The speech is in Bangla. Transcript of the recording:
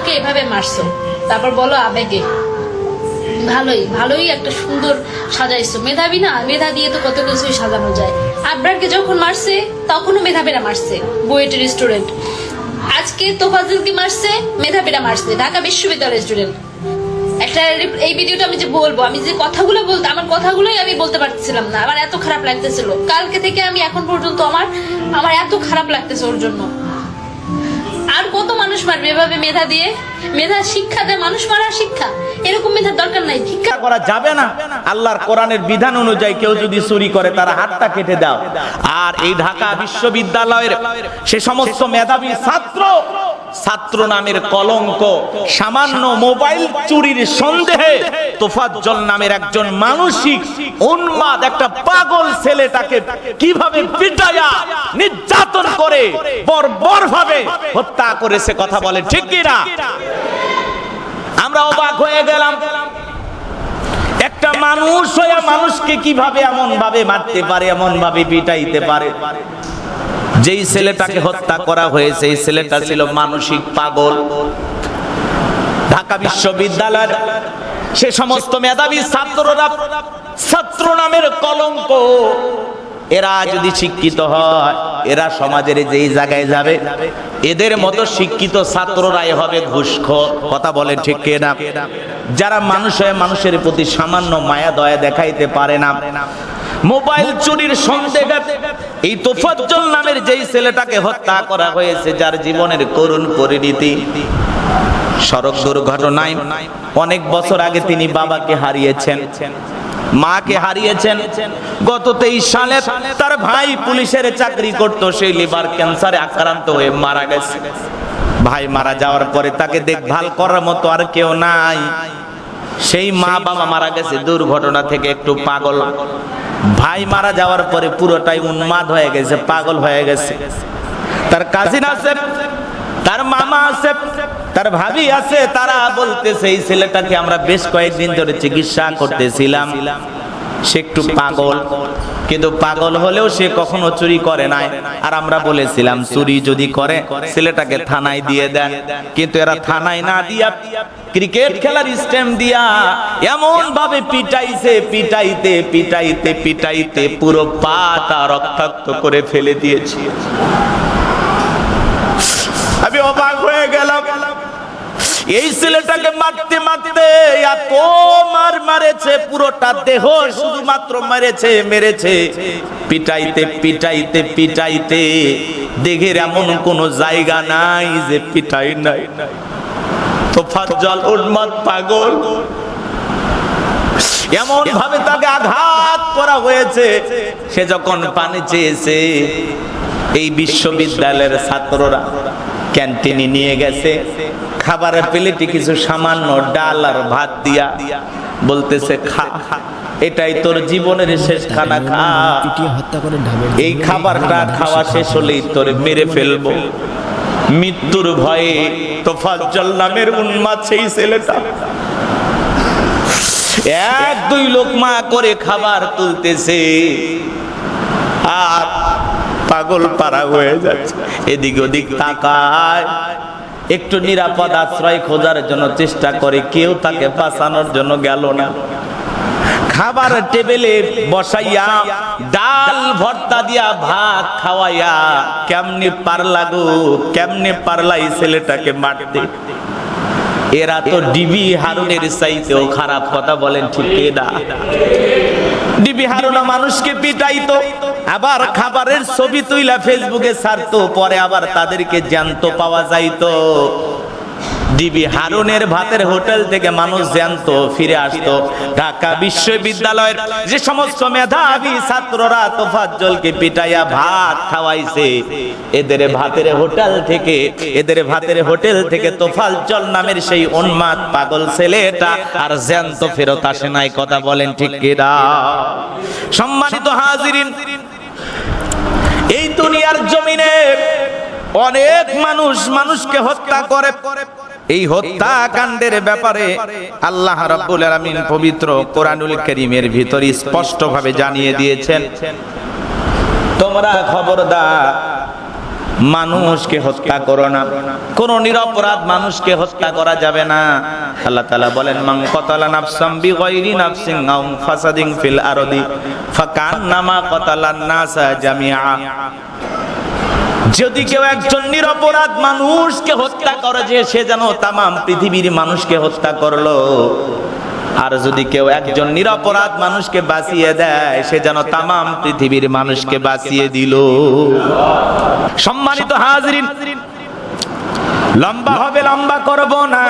ছাত্রকে এভাবে মারছো, তারপর বলো আবেগে। ভালোই একটা সুন্দর সাজাইছো। মেধাবী না, মেধা দিয়ে তো কত কিছুই সাজানো যায়। আবরারকে যখন মারছে তখনও মেধাবীরা মারছে, বুয়েটের স্টুডেন্ট। আজকে তোফাজ্জলকে মারছে, মেধাবীরা মারছে, ঢাকা বিশ্ববিদ্যালয়ের স্টুডেন্ট। একটা এই ভিডিওটা আমি যে বলবো, আমি যে কথাগুলো বলতে, আমার কথাগুলোই আমি বলতে পারছিলাম না, আমার এত খারাপ লাগতেছিল কালকে থেকে আমি এখন পর্যন্ত আমার এত খারাপ লাগতেছে ওর জন্য। আর কত মানুষ মারবে এভাবে মেধা দিয়ে? মেধা শিক্ষা দেয়, মানুষ মারার শিক্ষা, এরকম মেধার দরকার নাই। শিক্ষা করা যাবে না। আল্লাহর কোরআনের বিধান অনুযায়ী কেউ যদি চুরি করে তার হাতটা কেটে দাও। আর এই ঢাকা বিশ্ববিদ্যালয়ের সে সমস্ত মেধাবী ছাত্র নামের কলঙ্ক, সামান্য মোবাইল চুরির সন্দেহে তোফাজ্জল নামের একজন মানসিক উন্মাদ একটা পাগল ছেলেটাকে কিভাবে পিটায়া নির্যাতন করে বর্বরভাবে হত্যা করেছে, কথা বলে ঠিক কি না? আমরা অবাক হয়ে গেলাম, একটা মানুষ হয়ে মানুষকে কিভাবে এমন ভাবে মারতে পারে, এমন ভাবে পিটাইতে পারে। যেই ছেলেটাকে হত্যা করা হয়েছে এই ছেলেটা ছিল মানসিক পাগল। ঢাকা বিশ্ববিদ্যালয়ের সে সমস্ত মেধাবী ছাত্ররা, ছাত্র নামের কলঙ্ক, এরা যদি শিক্ষিত হয় এরা সমাজের যেই জায়গায় যাবে এদের মতো শিক্ষিত ছাত্ররাই হবে ঘুষখোর, কথা বলে ঠিক কিনা? যারা মানুষের প্রতি সামান্য মায়া দয়া দেখাইতে পারে না। মোবাইল চুরির সন্দেহে এই তোফাজ্জল নামের যেই ছেলেটাকে হত্যা করা হয়েছে, যার জীবনের করুণ পরিণতি সড়ক দুর্ঘটনায় অনেক বছর আগে তিনি বাবাকে হারিয়েছেন, মাকে হারিয়েছেন। গত 23 সালে তার ভাই পুলিশের চাকরি করত, সেই লিভার ক্যান্সারে আক্রান্ত হয়ে মারা গেছে। ভাই মারা যাওয়ার পরে তাকে দেখভাল করার মতো আর কেউ নাই। সেই মা বাবা মারা গেছে দুর্ঘটনা থেকে একটু পাগল। ভাই মারা যাওয়ার পরে পুরোটাই উন্মাদ হয়ে গেছে, পাগল হয়ে গেছে। তার কাজিন আছে, তার মামা আছে, তার ভাবি আছে, তারা বলতেছে এই ছেলেটাকে আমরা বেশ কয়েকদিন ধরে চিকিৎসা করতেছিলাম, সে একটু পাগল, কিন্তু পাগল হলেও সে কখনো চুরি করে নাই। আর আমরা বলেছিলাম চুরি যদি করে ছেলেটাকে থানায় দিয়ে দেন, কিন্তু এরা থানায় না দিয়া ক্রিকেট খেলার স্ট্যাম্প দিয়া এমন ভাবে পিটাইতে পুরো পাটা রক্তাক্ত করে ফেলে দিয়েছে। আমি অবাক হয়ে গেলাম, এই ছেলেটাকে মারতে মারতে এত মারেছে, পুরোটা দেহ শুধুমাত্র মেরেছে। পিটাইতে দেহের এমন কোন জায়গা নাই যে পিটাই নাই। তোফাজ্জল উন্মাদ পাগল, এমন ভাবে তাকে আঘাত করা হয়েছে। সে যখন পানি চেয়েছে এই বিশ্ববিদ্যালয়ের ছাত্ররা ক্যান্টিনে নিয়ে গেছে, খাবারের প্লেটে কিছু সামান্য ডাল আর ভাত দিয়া বলতেছে খা, এটাই তোর জীবনের শেষ খানা, খা। এই খাবারটা খাওয়া শেষ হলেই তোরে মেরে ফেলবো। মৃত্যুর ভয়ে তোফাজ্জল নামের উন্মাদ সেই ছেলেটা 1-2 লোকমা করে খাবার তুলতেছে আর পাগল পারা হয়ে যাচ্ছে। এদিক ওদিক তাকায়, একটু নিরাপদ আশ্রয় খোঁজার জন্য চেষ্টা করে, কেউ তাকে বাঁচানোর জন্য গেল না। খাবার টেবিলে বসাইয়া ডাল ভর্তা দিয়া ভাত খাওয়াইয়া কেমনে পারলা এই ছেলেটাকে মারতে? এরা তো ডিবি হারুনের চাইতেও খারাপ, কথা বলেন ঠিক না? ডিবি হারুন মানুষকে পিটাইতো, আবার খাবারের ছবি তুইলা ফেসবুকে ছাড়তো, পরে আবার তাদেরকে জ্যান্ত পাওয়া যাইতো। ডিবি হারুনের ভাতের হোটেল থেকে মানুষ জ্যান্ত ফিরে আসতো। ঢাকা বিশ্ববিদ্যালয়ের যে সমস্ত মেধাবী ছাত্ররা তোফাজ্জলকে পিটাইয়া ভাত খাওয়াইছে, এদের ভাতের হোটেল থেকে তোফাজ্জল নামের সেই উন্মাদ পাগল ছেলেটা আর জ্যান্ত ফেরত আসে নাই, কথা বলেন ঠিক কিনা? সম্মানিত হাজিরিন, এই দুনিয়ার জমিনে অনেক মানুষকে হত্যা করে। এই হত্যাকাণ্ডের ব্যাপারে আল্লাহ রাব্বুল আলামিন পবিত্র কোরআনুল কারীমের ভিতরে স্পষ্ট ভাবে জানিয়ে দিয়েছেন, তোমরা খবরদার মানুষকে হত্যা করো না, কোন নিরপরাধ মানুষকে হত্যা করা যাবে না। আল্লাহ তাআলা বলেন মান কাতালা নাফসাম বিগাইরি নাফসিন আও ফাসাদিন ফিল আরদি ফাকান্নামা কাতালান নাসা জামিআ। যদি কেউ একজন নিরপরাধ মানুষকে হত্যা করে যে সে যেন তামাম পৃথিবীর মানুষকে হত্যা করলো, আর যদি কেউ একজন নিরপরাধ মানুষকে বাঁচিয়ে দেয় সে যেন তামাম পৃথিবীর মানুষকে বাঁচিয়ে দিল। সম্মানিত হাজিরিন, লম্বা হবে, লম্বা করব না।